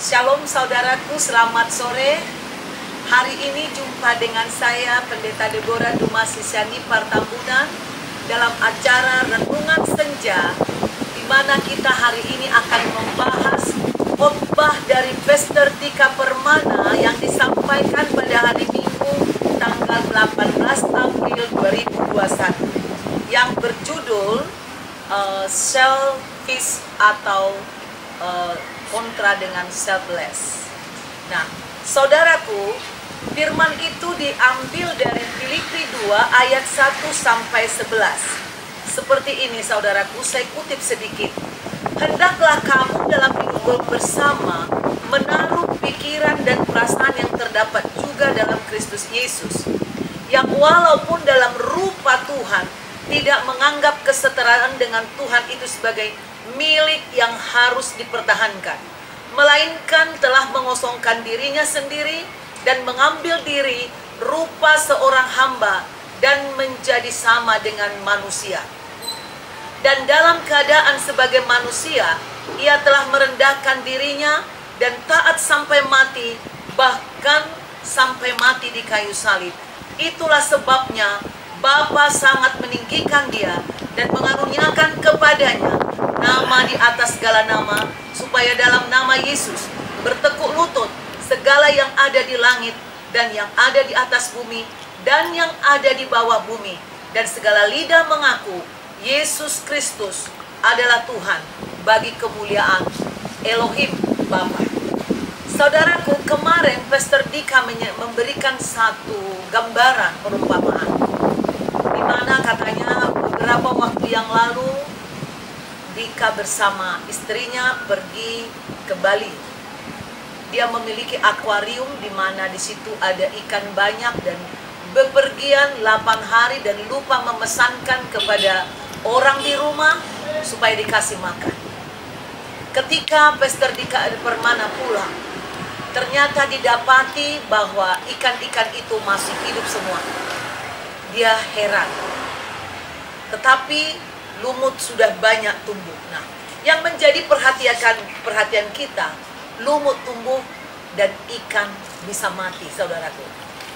Shalom saudaraku, selamat sore. Hari ini jumpa dengan saya Pendeta Deborah Dumasisyani Partambunan dalam acara Renungan Senja, di mana kita hari ini akan membahas khotbah dari Pastor Dika Permana yang disampaikan pada hari Minggu tanggal 18 April 2021 yang berjudul selfish atau kontra dengan selfless. Nah, saudaraku, firman itu diambil dari Filipi 2 ayat 1 sampai 11. Seperti ini saudaraku, saya kutip sedikit. Hendaklah kamu dalam hidup bersama menaruh pikiran dan perasaan yang terdapat juga dalam Kristus Yesus, yang walaupun dalam rupa Tuhan tidak menganggap kesetaraan dengan Tuhan itu sebagai milik yang harus dipertahankan, melainkan telah mengosongkan dirinya sendiri dan mengambil diri rupa seorang hamba dan menjadi sama dengan manusia. Dan dalam keadaan sebagai manusia, ia telah merendahkan dirinya dan taat sampai mati, bahkan sampai mati di kayu salib. Itulah sebabnya Bapa sangat meninggikan dia dan mengaruniakan kepadanya nama di atas segala nama, supaya dalam nama Yesus bertekuk lutut segala yang ada di langit dan yang ada di atas bumi dan yang ada di bawah bumi, dan segala lidah mengaku Yesus Kristus adalah Tuhan, bagi kemuliaan Elohim Bapa. Saudaraku, kemarin Pastor Dika memberikan satu gambaran perumpamaan, di mana katanya beberapa waktu yang lalu Dika bersama istrinya pergi ke Bali. Dia memiliki akuarium di mana di situ ada ikan banyak, dan bepergian 8 hari dan lupa memesankan kepada orang di rumah supaya dikasih makan. Ketika Pastor Dika Permana pulang, ternyata didapati bahwa ikan-ikan itu masih hidup semua. Dia heran. Tetapi lumut sudah banyak tumbuh. Nah, yang menjadi perhatian kita, lumut tumbuh dan ikan bisa mati, saudaraku.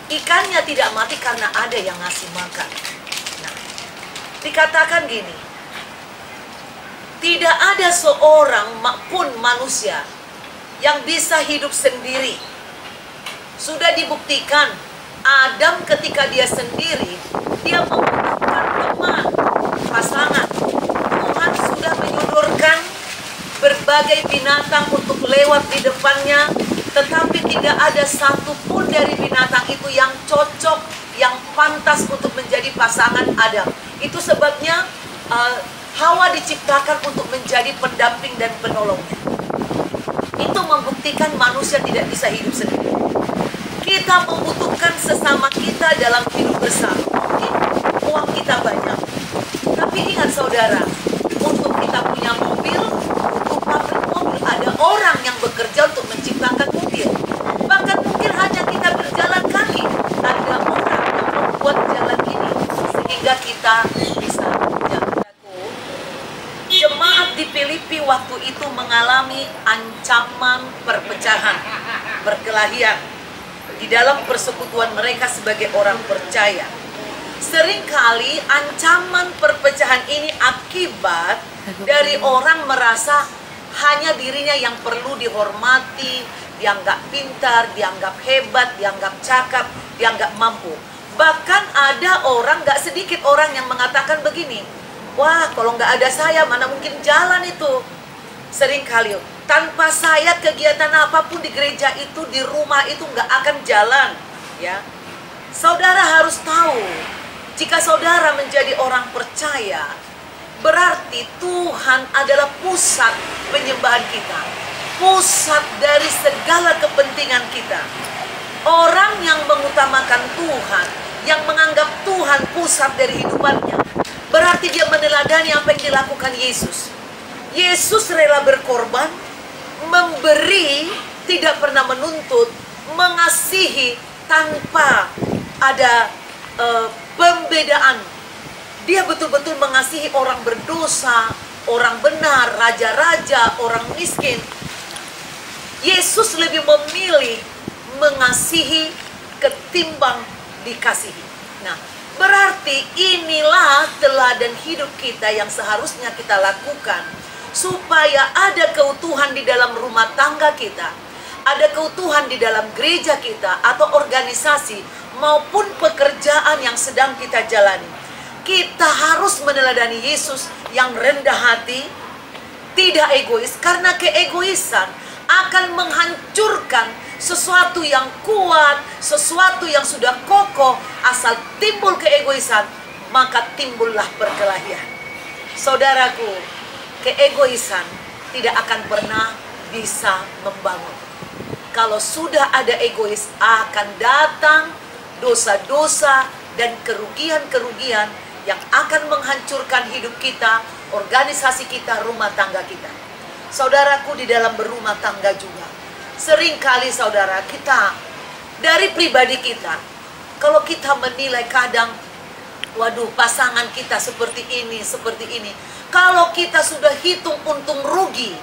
Ikannya tidak mati karena ada yang ngasih makan. Nah, dikatakan gini, tidak ada seorang pun manusia yang bisa hidup sendiri. Sudah dibuktikan, Adam ketika dia sendiri, dia membutuhkan teman, pasangan. Tuhan sudah menyodorkan berbagai binatang untuk lewat di depannya, tetapi tidak ada satupun dari binatang itu yang cocok, yang pantas untuk menjadi pasangan Adam. Itu sebabnya Hawa diciptakan untuk menjadi pendamping dan penolongnya. Itu membuktikan manusia tidak bisa hidup sendiri. Kita membutuhkan sesama kita dalam hidup bersama. Mungkin uang kita banyak, tapi ingat saudara, untuk kita punya mobil, untuk pabrik mobil, ada orang yang bekerja untuk menciptakan mobil. Bahkan mungkin hanya kita berjalan kaki, ada orang yang membuat jalan ini sehingga kita bisa berjalan. Jemaat di Filipi waktu itu mengalami ancaman perpecahan, perkelahian di dalam persekutuan mereka sebagai orang percaya. Seringkali ancaman perpecahan ini akibat dari orang merasa hanya dirinya yang perlu dihormati, dianggap pintar, dianggap hebat, dianggap cakap, dianggap mampu. Bahkan ada orang, gak sedikit orang yang mengatakan begini, wah kalau gak ada saya mana mungkin jalan itu. Seringkali tanpa saya kegiatan apapun di gereja itu, di rumah itu gak akan jalan. Ya, saudara harus tahu, jika saudara menjadi orang percaya, berarti Tuhan adalah pusat penyembahan kita, pusat dari segala kepentingan kita. Orang yang mengutamakan Tuhan, yang menganggap Tuhan pusat dari hidupannya, berarti dia meneladani apa yang dilakukan Yesus. Yesus rela berkorban, memberi, tidak pernah menuntut, mengasihi tanpa ada pembedaan. Dia betul-betul mengasihi orang berdosa, orang benar, raja-raja, orang miskin. Yesus lebih memilih mengasihi ketimbang dikasihi. Nah, berarti inilah teladan hidup kita yang seharusnya kita lakukan supaya ada keutuhan di dalam rumah tangga kita, ada keutuhan di dalam gereja kita atau organisasi maupun pekerjaan yang sedang kita jalani. Kita harus meneladani Yesus yang rendah hati, tidak egois, karena keegoisan akan menghancurkan sesuatu yang kuat, sesuatu yang sudah kokoh. Asal timbul keegoisan, maka timbullah perkelahian. Saudaraku, keegoisan tidak akan pernah bisa membangun. Kalau sudah ada egois, akan datang dosa-dosa dan kerugian-kerugian yang akan menghancurkan hidup kita, organisasi kita, rumah tangga kita. Saudaraku, di dalam berumah tangga juga seringkali saudara kita, dari pribadi kita, kalau kita menilai kadang, waduh pasangan kita seperti ini, kalau kita sudah hitung untung rugi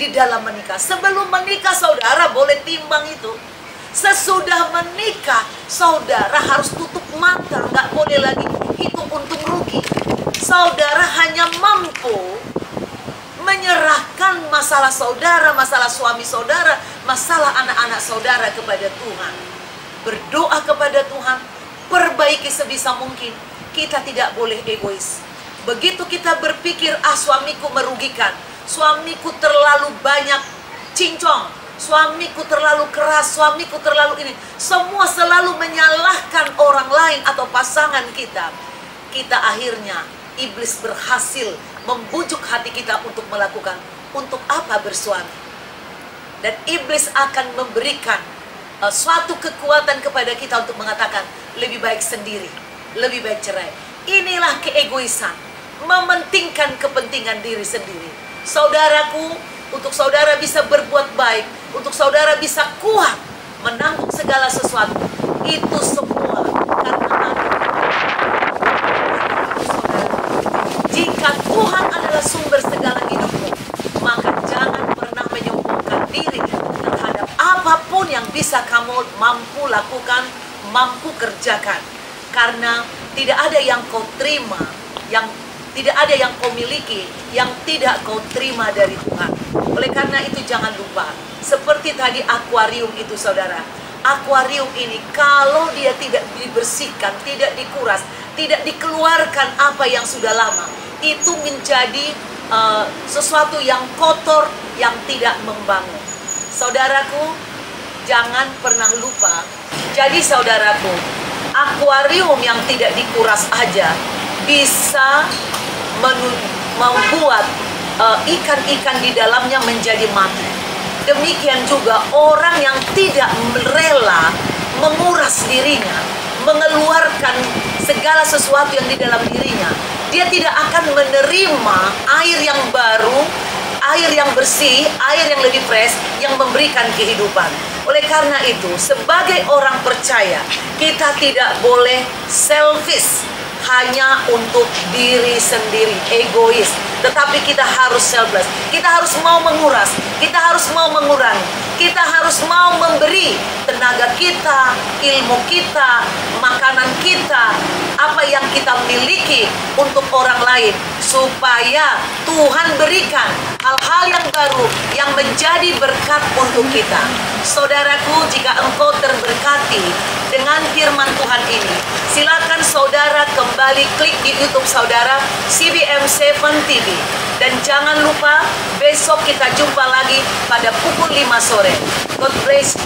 di dalam menikah, sebelum menikah saudara boleh timbang itu. Sesudah menikah, saudara harus tutup mata, nggak boleh lagi hitung untung rugi. Saudara hanya mampu menyerahkan masalah saudara, masalah suami saudara, masalah anak-anak saudara kepada Tuhan. Berdoa kepada Tuhan, perbaiki sebisa mungkin. Kita tidak boleh egois. Begitu kita berpikir, suamiku merugikan, suamiku terlalu banyak cincong, suamiku terlalu keras, suamiku terlalu ini. Semua selalu menyalahkan orang lain atau pasangan kita. Kita akhirnya, iblis berhasil membujuk hati kita untuk melakukan, untuk apa bersuami. Dan iblis akan memberikan suatu kekuatan kepada kita untuk mengatakan, lebih baik sendiri, lebih baik cerai. Inilah keegoisan, mementingkan kepentingan diri sendiri. Saudaraku, untuk saudara bisa berbuat baik, untuk saudara bisa kuat menanggung segala sesuatu, itu semua karena jika Tuhan adalah sumber segala hidupmu, maka jangan pernah menyombongkan diri terhadap apapun yang bisa kamu mampu lakukan, mampu kerjakan. Karena tidak ada yang kau terima, yang tidak ada yang kau miliki, yang tidak kau terima dari Tuhan. Oleh karena itu jangan lupa, seperti tadi akuarium itu saudara. Akuarium ini kalau dia tidak dibersihkan, tidak dikuras, tidak dikeluarkan apa yang sudah lama, itu menjadi sesuatu yang kotor, yang tidak membangun. Saudaraku, jangan pernah lupa. Jadi saudaraku, akuarium yang tidak dikuras aja bisa membuat ikan-ikan di dalamnya menjadi mati. Demikian juga orang yang tidak rela menguras dirinya, mengeluarkan segala sesuatu yang di dalam dirinya, dia tidak akan menerima air yang baru, air yang bersih, air yang lebih fresh, yang memberikan kehidupan. Oleh karena itu, sebagai orang percaya, kita tidak boleh selfish, hanya untuk diri sendiri, egois. Tetapi kita harus selfless. Kita harus mau menguras, kita harus mau mengurangi, kita harus mau memberi tenaga kita, ilmu kita, makanan kita, apa yang kita miliki untuk orang lain, supaya Tuhan berikan hal-hal yang baru yang menjadi berkat untuk kita. Saudaraku, jika engkau terberkati dengan firman Tuhan ini, silakan saudara kembali klik di YouTube saudara CBM7 TV. Dan jangan lupa besok kita jumpa lagi pada pukul 5 sore. God bless.